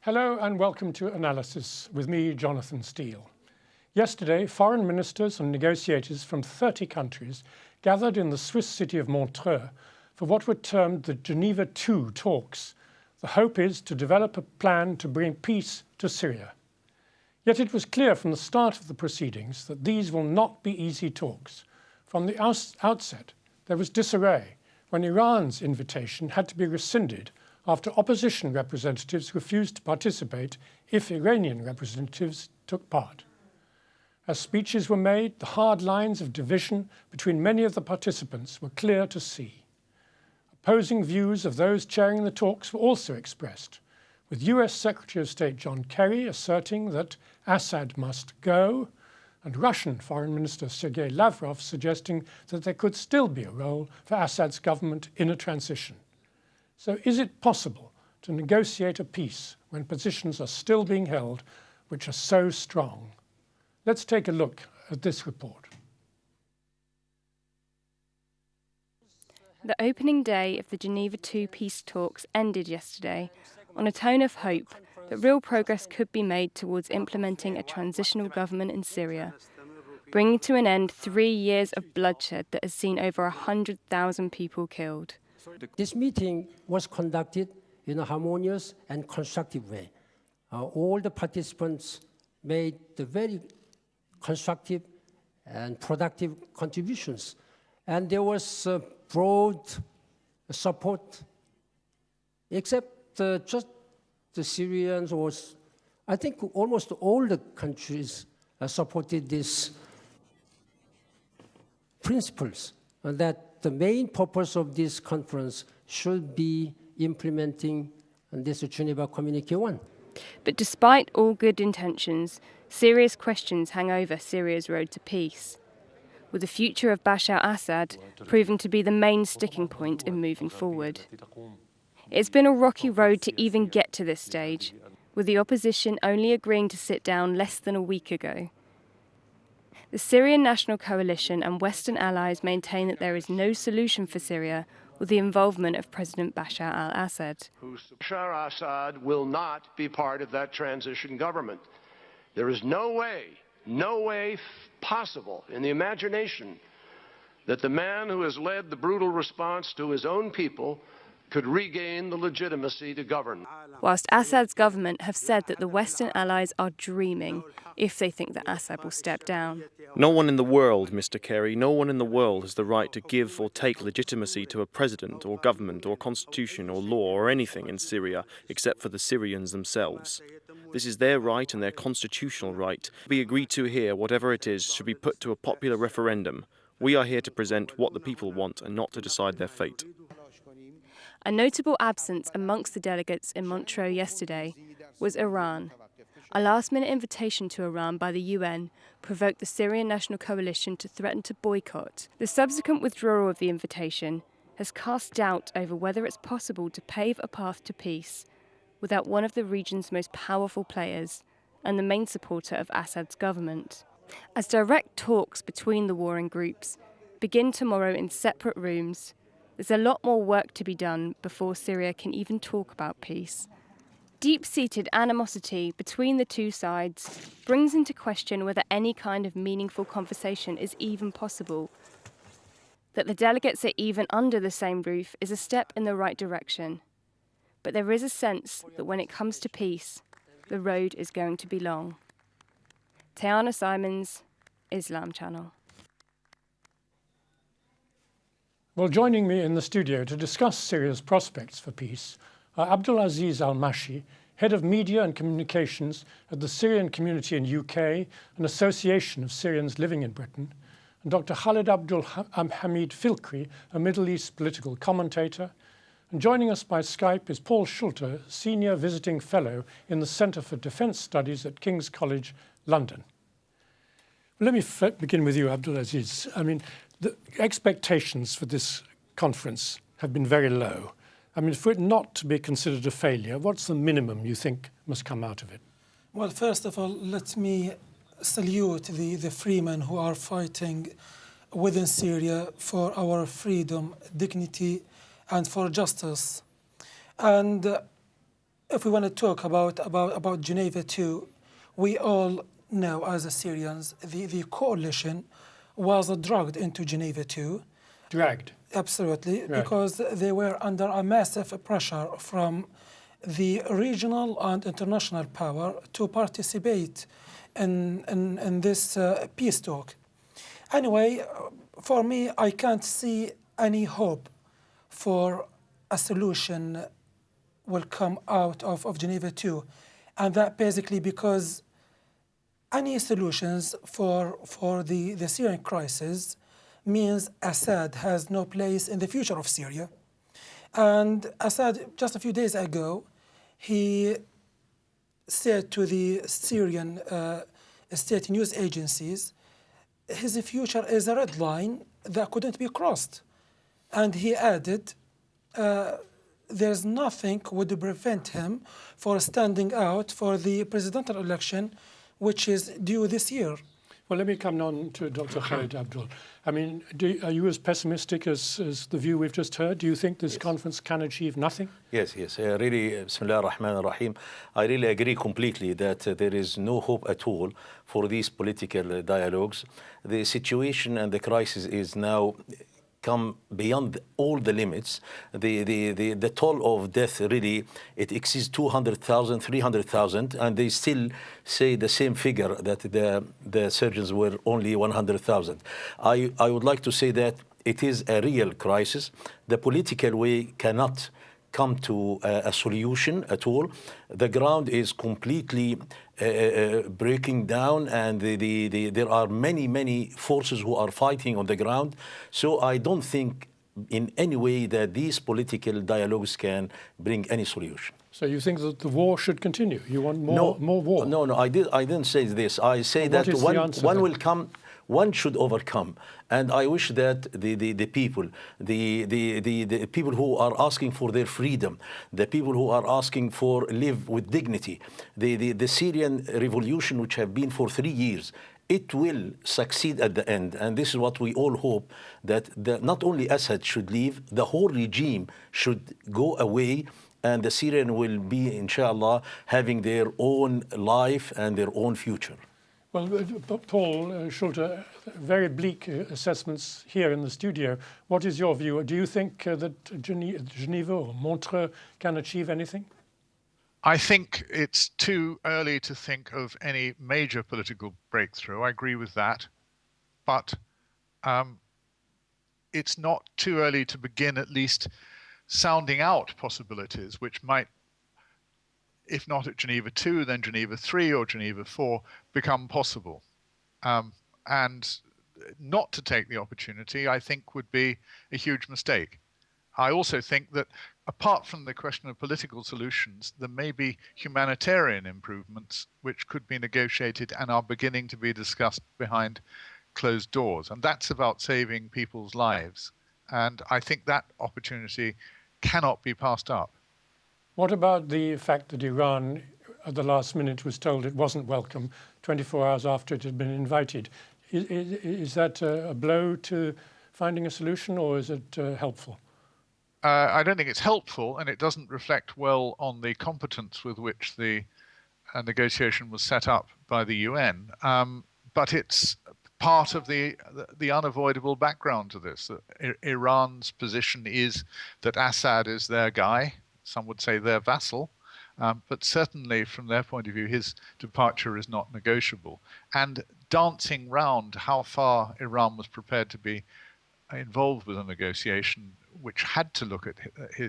Hello and welcome to Analysis with me, Jonathan Steele. Yesterday, foreign ministers and negotiators from 30 countries gathered in the Swiss city of Montreux for what were termed the Geneva II talks. The hope is to develop a plan to bring peace to Syria. Yet it was clear from the start of the proceedings that these will not be easy talks. From the outset, there was disarray when Iran's invitation had to be rescinded after opposition representatives refused to participate if Iranian representatives took part. As speeches were made, the hard lines of division between many of the participants were clear to see. Opposing views of those chairing the talks were also expressed, with US Secretary of State John Kerry asserting that Assad must go, and Russian Foreign Minister Sergei Lavrov suggesting that there could still be a role for Assad's government in a transition. So is it possible to negotiate a peace when positions are still being held which are so strong? Let's take a look at this report. The opening day of the Geneva II peace talks ended yesterday on a tone of hope that real progress could be made towards implementing a transitional government in Syria, bringing to an end 3 years of bloodshed that has seen over 100,000 people killed. This meeting was conducted in a harmonious and constructive way. All the participants made the very constructive and productive contributions, and there was broad support, except just the Syrians, or I think almost all the countries supported these principles, that the main purpose of this conference should be implementing this Geneva Communique 1. But despite all good intentions, serious questions hang over Syria's road to peace, with the future of Bashar Assad proving to be the main sticking point in moving forward. It's been a rocky road to even get to this stage, with the opposition only agreeing to sit down less than a week ago. The Syrian National Coalition and Western allies maintain that there is no solution for Syria with the involvement of President Bashar al-Assad. Bashar Assad will not be part of that transition government. There is no way possible in the imagination that the man who has led the brutal response to his own people could regain the legitimacy to govern. Whilst Assad's government have said that the Western allies are dreaming if they think that Assad will step down. No one in the world, Mr. Kerry, no one in the world has the right to give or take legitimacy to a president or government or constitution or law or anything in Syria except for the Syrians themselves. This is their right and their constitutional right. We agree to here, whatever it is, should be put to a popular referendum. We are here to present what the people want and not to decide their fate. A notable absence amongst the delegates in Montreux yesterday was Iran. A last-minute invitation to Iran by the UN provoked the Syrian National Coalition to threaten to boycott. The subsequent withdrawal of the invitation has cast doubt over whether it's possible to pave a path to peace without one of the region's most powerful players and the main supporter of Assad's government. As direct talks between the warring groups begin tomorrow in separate rooms, there's a lot more work to be done before Syria can even talk about peace. Deep-seated animosity between the two sides brings into question whether any kind of meaningful conversation is even possible. That the delegates are even under the same roof is a step in the right direction. But there is a sense that when it comes to peace, the road is going to be long. Tiana Simons, Islam Channel. Well, joining me in the studio to discuss Syria's prospects for peace are Abdulaziz Al-Mashi, Head of Media and Communications at the Syrian Community in UK, an association of Syrians living in Britain, and Dr. Khalid Abdul Hamid Filkri, a Middle East political commentator. And joining us by Skype is Paul Schulte, Senior Visiting Fellow in the Centre for Defence Studies at King's College, London. Let me begin with you, Abdulaziz. I mean, the expectations for this conference have been very low. I mean, for it not to be considered a failure, what's the minimum you think must come out of it? Well, first of all, let me salute the free men who are fighting within Syria for our freedom, dignity, and for justice. And if we want to talk about Geneva too, we all know as Syrians, the coalition was dragged into Geneva too. Dragged? Absolutely, right. Because they were under a massive pressure from the regional and international power to participate in this peace talk. Anyway, for me, I can't see any hope for a solution will come out of Geneva too. And that basically because any solutions for the Syrian crisis means Assad has no place in the future of Syria. And Assad, just a few days ago, he said to the Syrian state news agencies, his future is a red line that couldn't be crossed. And he added, there's nothing would prevent him for standing out for the presidential election, which is due this year. Well, let me come on to Dr. Khalid Abdul. I mean, are you as pessimistic as the view we've just heard? Do you think this conference can achieve nothing? Yes. Really, Bismillah ar-Rahman ar-Rahim. I really agree completely that there is no hope at all for these political dialogues. The situation and the crisis is now come beyond all the limits. The toll of death really, it exceeds 200,000, 300,000, and they still say the same figure that the surgeons were only 100,000. I would like to say that it is a real crisis. The political way cannot come to a solution at all. The ground is completely breaking down, and there are many forces who are fighting on the ground. So I don't think in any way that these political dialogues can bring any solution. So you think that the war should continue? You want more war? No, I didn't say this. I say that one will come. One should overcome, and I wish that the people, the people who are asking for their freedom, the people who are asking for live with dignity, the Syrian revolution, which have been for 3 years, it will succeed at the end, and this is what we all hope, that not only Assad should leave, the whole regime should go away, and the Syrian will be, inshallah, having their own life and their own future. Well, Paul Schulte, very bleak assessments here in the studio. What is your view? Do you think that Geneva or Montreux can achieve anything? I think it's too early to think of any major political breakthrough. I agree with that. But it's not too early to begin at least sounding out possibilities which might, if not at Geneva 2, then Geneva 3 or Geneva 4, become possible. And not to take the opportunity, I think, would be a huge mistake. I also think that apart from the question of political solutions, there may be humanitarian improvements which could be negotiated and are beginning to be discussed behind closed doors. And that's about saving people's lives. And I think that opportunity cannot be passed up. What about the fact that Iran, at the last minute, was told it wasn't welcome 24 hours after it had been invited? Is that a blow to finding a solution, or is it helpful? I don't think it's helpful, and it doesn't reflect well on the competence with which the negotiation was set up by the UN. But it's part of the unavoidable background to this. Iran's position is that Assad is their guy. Some would say their vassal, but certainly from their point of view, his departure is not negotiable. And dancing round how far Iran was prepared to be involved with a negotiation which had to look at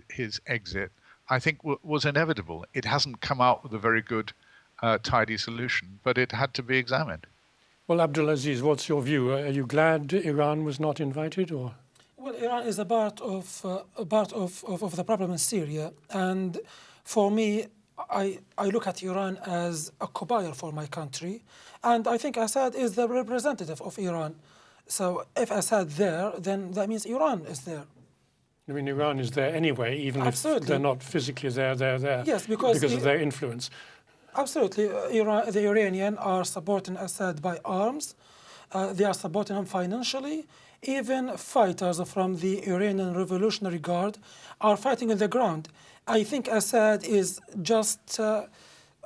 his exit, I think was inevitable. It hasn't come out with a very good, tidy solution, but it had to be examined. Well, Abdulaziz, what's your view? Are you glad Iran was not invited, or? Well, Iran is a part of the problem in Syria, and for me, I look at Iran as a co-buyer for my country, and I think Assad is the representative of Iran. So if Assad there, then that means Iran is there. I mean, Iran is there anyway, even Absolutely. if they're not physically there, they're there. Yes, because of their influence. Absolutely. The Iranians are supporting Assad by arms. They are supporting him financially. Even fighters from the Iranian Revolutionary Guard are fighting on the ground. I think Assad is just a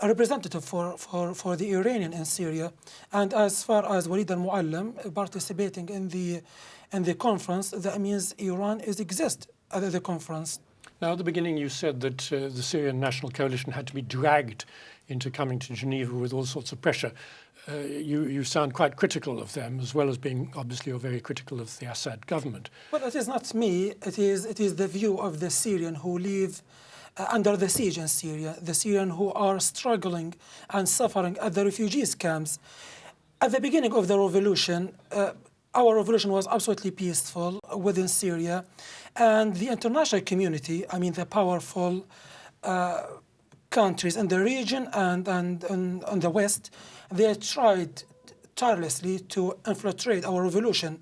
representative for the Iranian in Syria. And as far as Walid al-Muallim participating in the conference, that means Iran exists at the conference. Now, at the beginning, you said that the Syrian National Coalition had to be dragged into coming to Geneva with all sorts of pressure. You sound quite critical of them, as well as being, obviously, you're very critical of the Assad government. Well, it is not me. It is the view of the Syrian who live under the siege in Syria, the Syrian who are struggling and suffering at the refugees camps. At the beginning of the revolution, our revolution was absolutely peaceful within Syria, and the international community, I mean the powerful countries in the region and on the West, they tried tirelessly to infiltrate our revolution,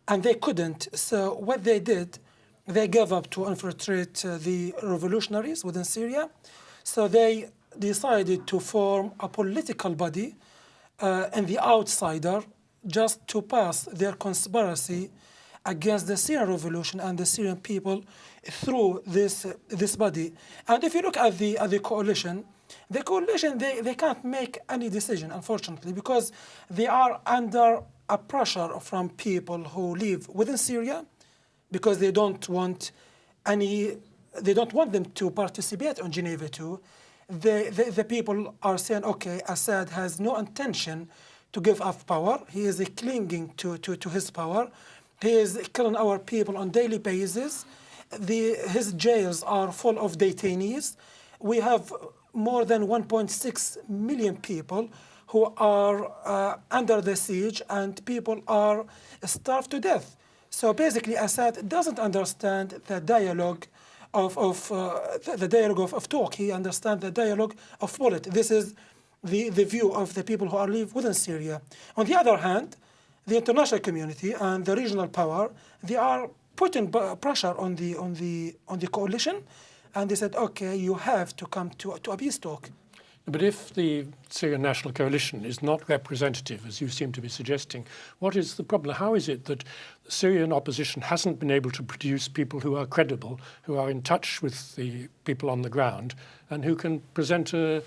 and they couldn't. So what they did, they gave up to infiltrate the revolutionaries within Syria. So they decided to form a political body and the outsider, just to pass their conspiracy against the Syrian revolution and the Syrian people through this body. And if you look at the coalition, they can't make any decision, unfortunately, because they are under a pressure from people who live within Syria, because they don't want them to participate on Geneva too. The people are saying, okay, Assad has no intention to give up power. He is clinging to his power. He is killing our people on daily basis. His jails are full of detainees. We have more than 1.6 million people who are under the siege, and people are starved to death. So basically, Assad doesn't understand the dialogue of talk. He understands the dialogue of politics. This is the view of the people who live within Syria. On the other hand, the international community and the regional power, they are putting pressure on the coalition, and they said, okay, you have to come to a peace talk. But if the Syrian National Coalition is not representative, as you seem to be suggesting, what is the problem? How is it that the Syrian opposition hasn't been able to produce people who are credible, who are in touch with the people on the ground, and who can present an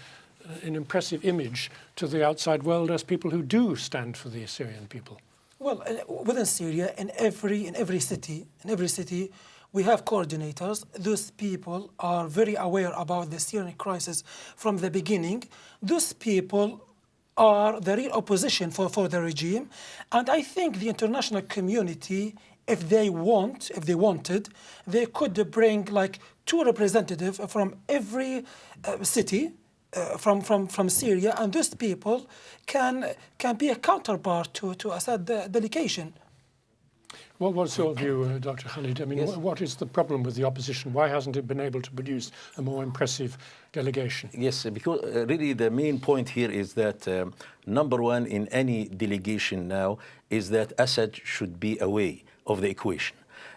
impressive image to the outside world as people who do stand for the Syrian people? Well, within Syria, in every city, we have coordinators. Those people are very aware about the Syrian crisis from the beginning. Those people are the real opposition for the regime. And I think the international community, if they wanted, they could bring like 2 representatives from every city from Syria, and those people can be a counterpart to Assad delegation. What's your view, Dr. Khalid? I mean, yes. What is the problem with the opposition? Why hasn't it been able to produce a more impressive delegation? Yes, because really the main point here is that number one in any delegation now is that Assad should be away of the equation.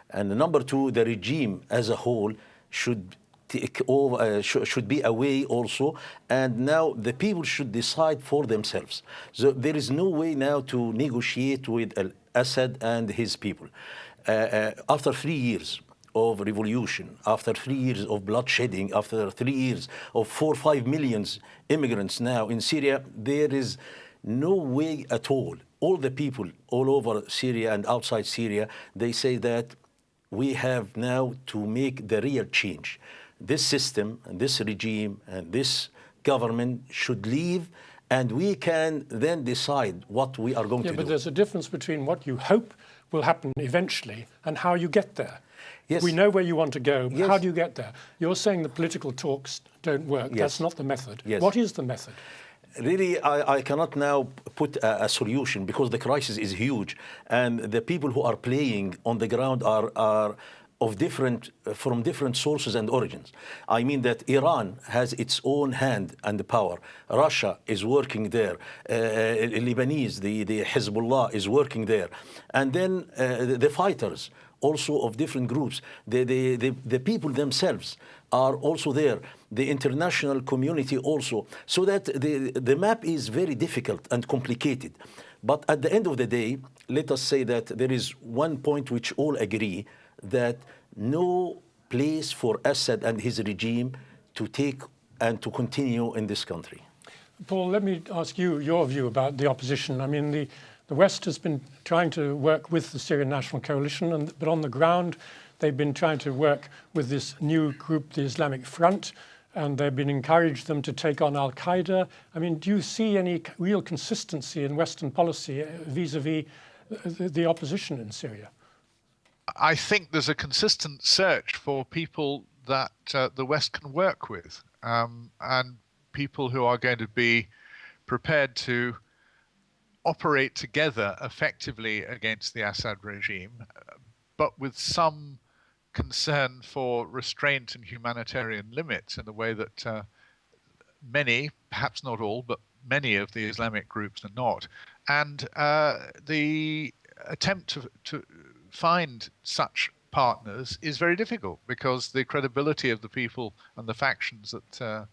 And number two, the regime as a whole should be away also, and now the people should decide for themselves. So there is no way now to negotiate with Assad and his people. After 3 years of revolution, after 3 years of bloodshedding, after 3 years of 4 or 5 million immigrants now in Syria, there is no way at all. All the people all over Syria and outside Syria, they say that we have now to make the real change. This system and this regime and this government should leave, and we can then decide what we are going to do. Yeah, but there's a difference between what you hope will happen eventually and how you get there. Yes. We know where you want to go. Yes. How do you get there? You're saying the political talks don't work. Yes. That's not the method. Yes. What is the method? Really, I cannot now put a solution because the crisis is huge, and the people who are playing on the ground are from different sources and origins. I mean that Iran has its own hand and the power. Russia is working there. Lebanese, the Hezbollah is working there. And then the fighters also of different groups. The people themselves are also there. The international community also. So that the map is very difficult and complicated. But at the end of the day, let us say that there is one point which all agree, that no place for Assad and his regime to take and to continue in this country. Paul, let me ask you your view about the opposition. I mean, the West has been trying to work with the Syrian National Coalition, but on the ground, they've been trying to work with this new group, the Islamic Front, and they've been encouraged them to take on Al-Qaeda. I mean, do you see any real consistency in Western policy vis-a-vis the opposition in Syria? I think there's a consistent search for people that the West can work with, and people who are going to be prepared to operate together effectively against the Assad regime, but with some concern for restraint and humanitarian limits in the way that many, perhaps not all, but many of the Islamic groups are not. And the attempt to find such partners is very difficult, because the credibility of the people and the factions that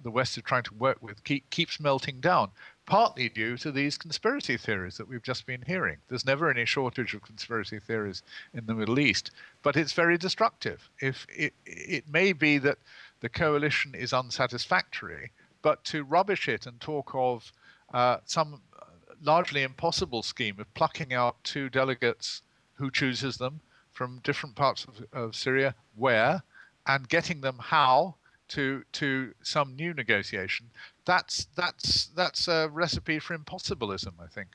the West is trying to work with keeps melting down, partly due to these conspiracy theories that we've just been hearing. There's never any shortage of conspiracy theories in the Middle East, but it's very destructive. If it may be that the coalition is unsatisfactory, but to rubbish it and talk of some largely impossible scheme of plucking out 2 delegates, who chooses them from different parts of Syria, where, and getting them how to some new negotiation, that's a recipe for impossibilism, I think.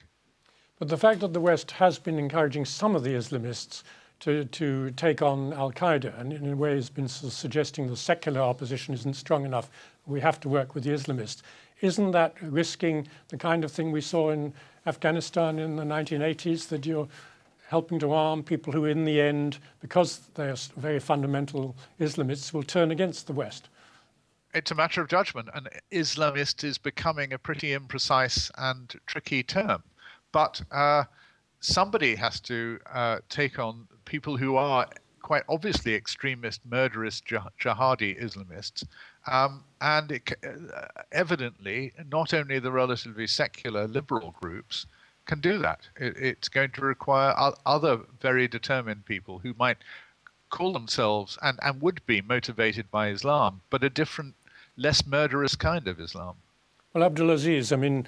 But the fact that the West has been encouraging some of the Islamists to take on Al-Qaeda, and in a way has been sort of suggesting the secular opposition isn't strong enough, we have to work with the Islamists, isn't that risking the kind of thing we saw in Afghanistan in the 1980s, that you're helping to arm people who in the end, because they are very fundamental Islamists, will turn against the West? It's a matter of judgment, and Islamist is becoming a pretty imprecise and tricky term. But somebody has to take on people who are quite obviously extremist, murderous, jihadi Islamists. And evidently, not only the relatively secular liberal groups can do that. It's going to require other very determined people who might call themselves and would be motivated by Islam, but a different, less murderous kind of Islam. Well, Abdulaziz, I mean,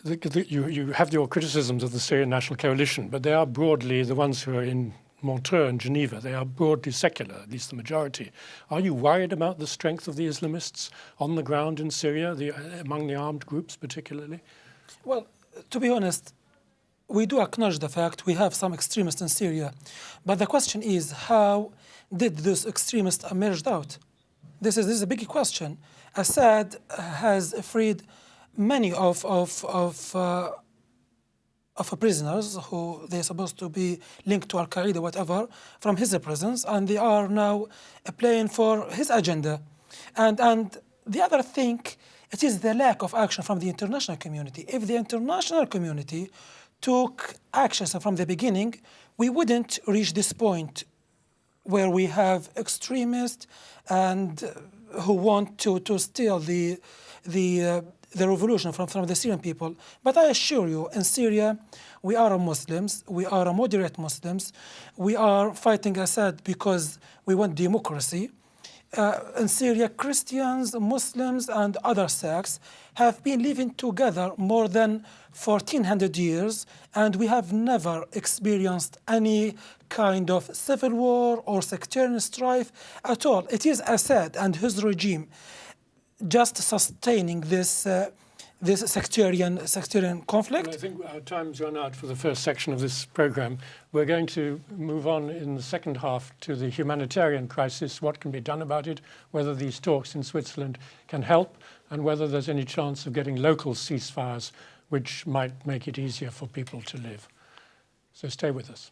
you have your criticisms of the Syrian National Coalition, but they are broadly, the ones who are in Montreux and Geneva, they are broadly secular, at least the majority. Are you worried about the strength of the Islamists on the ground in Syria, among the armed groups particularly? Well, to be honest, we do acknowledge the fact we have some extremists in Syria. But the question is, how did those extremists emerge out? This is a big question. Assad has freed many of prisoners who they're supposed to be linked to Al-Qaeda, whatever, from his prisons, and they are now playing for his agenda. And the other thing, it is the lack of action from the international community. If the international community took actions from the beginning, we wouldn't reach this point where we have extremists and who want to steal the revolution from the Syrian people. But I assure you, in Syria, we are Muslims, we are moderate Muslims, we are fighting Assad because we want democracy. In Syria, Christians, Muslims, and other sects have been living together more than 1400 years, and we have never experienced any kind of civil war or sectarian strife at all. It is Assad and his regime just sustaining this sectarian conflict. Well, I think our time's run out for the first section of this program. We're going to move on in the second half to the humanitarian crisis, what can be done about it, whether these talks in Switzerland can help, and whether there's any chance of getting local ceasefires which might make it easier for people to live. So stay with us.